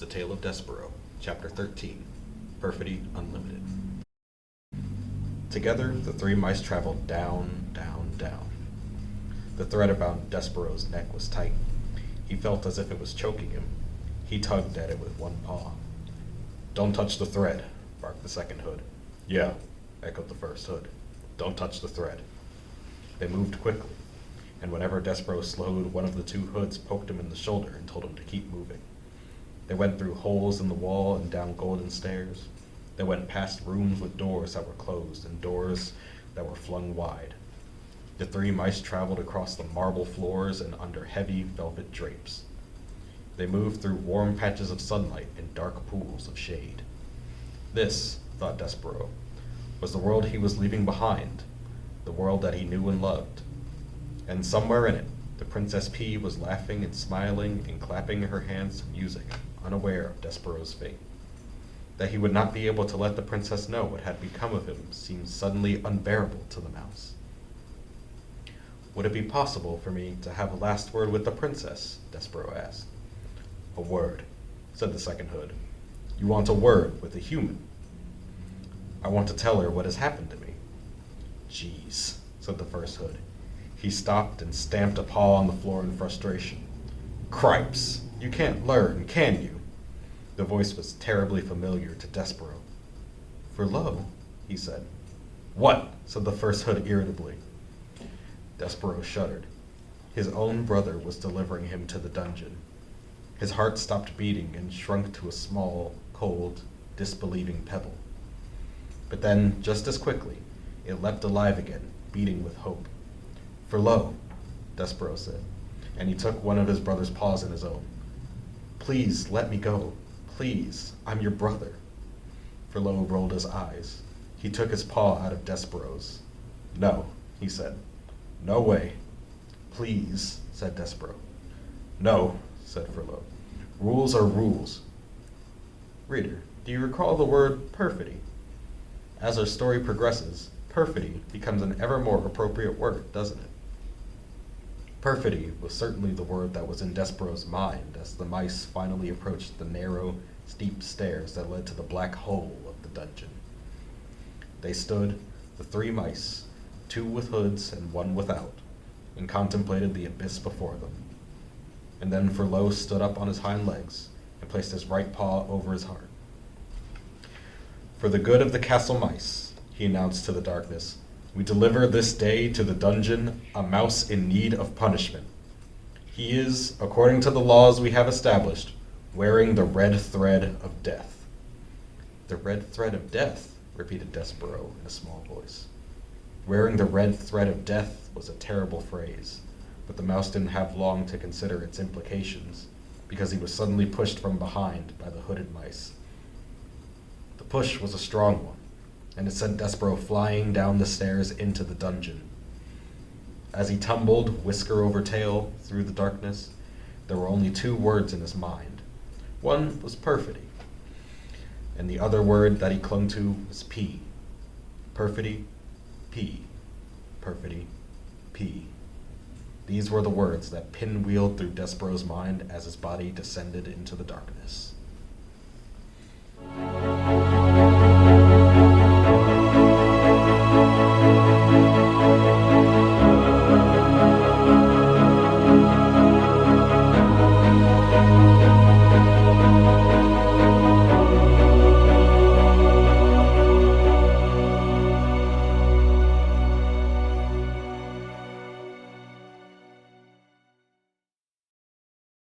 The Tale of Despereaux, Chapter 13, Perfidy Unlimited. Together, the three mice traveled down, down, down. The thread about Despereaux's neck was tight. He felt as if it was choking him. He tugged at it with one paw. "Don't touch the thread," barked the second hood. "Yeah," echoed the first hood. "Don't touch the thread." They moved quickly, and whenever Despereaux slowed, one of the two hoods poked him in the shoulder and told him to keep moving. They went through holes in the wall and down golden stairs. They went past rooms with doors that were closed and doors that were flung wide. The three mice traveled across the marble floors and under heavy velvet drapes. They moved through warm patches of sunlight and dark pools of shade. This, thought Despereaux, was the world he was leaving behind, the world that he knew and loved. And somewhere in it, the Princess P was laughing and smiling and clapping her hands to music, unaware of Despereaux's fate. That he would not be able to let the princess know what had become of him seemed suddenly unbearable to the mouse. "Would it be possible for me to have a last word with the princess?" Despereaux asked. "A word," said the second hood. "You want a word with a human?" "I want to tell her what has happened to me." "Jeez," said the first hood. He stopped and stamped a paw on the floor in frustration. "Cripes! You can't learn, can you?" The voice was terribly familiar to Despereaux. "For lo," he said. "What?" said the first hood irritably. Despereaux shuddered. His own brother was delivering him to the dungeon. His heart stopped beating and shrunk to a small, cold, disbelieving pebble. But then, just as quickly, it leapt alive again, beating with hope. "For lo," Despereaux said, and he took one of his brother's paws in his own. "Please let me go. Please, I'm your brother." Furlough rolled his eyes. He took his paw out of Despereaux's. "No," he said. "No way." "Please," said Despereaux. "No," said Furlough. "Rules are rules." Reader, do you recall the word perfidy? As our story progresses, perfidy becomes an ever more appropriate word, doesn't it? Perfidy was certainly the word that was in Despereaux's mind as the mice finally approached the narrow, steep stairs that led to the black hole of the dungeon. They stood, the three mice, two with hoods and one without, and contemplated the abyss before them. And then Furlough stood up on his hind legs and placed his right paw over his heart. "For the good of the castle mice," he announced to the darkness, "we deliver this day to the dungeon a mouse in need of punishment. He is, according to the laws we have established, wearing the red thread of death." "The red thread of death," repeated Despereaux in a small voice. Wearing the red thread of death was a terrible phrase, but the mouse didn't have long to consider its implications, because he was suddenly pushed from behind by the hooded mice. The push was a strong one, and it sent Despereaux flying down the stairs into the dungeon. As he tumbled, whisker over tail, through the darkness, there were only two words in his mind. One was perfidy, and the other word that he clung to was P. Perfidy, P. Perfidy, P. These were the words that pinwheeled through Despereaux's mind as his body descended into the darkness.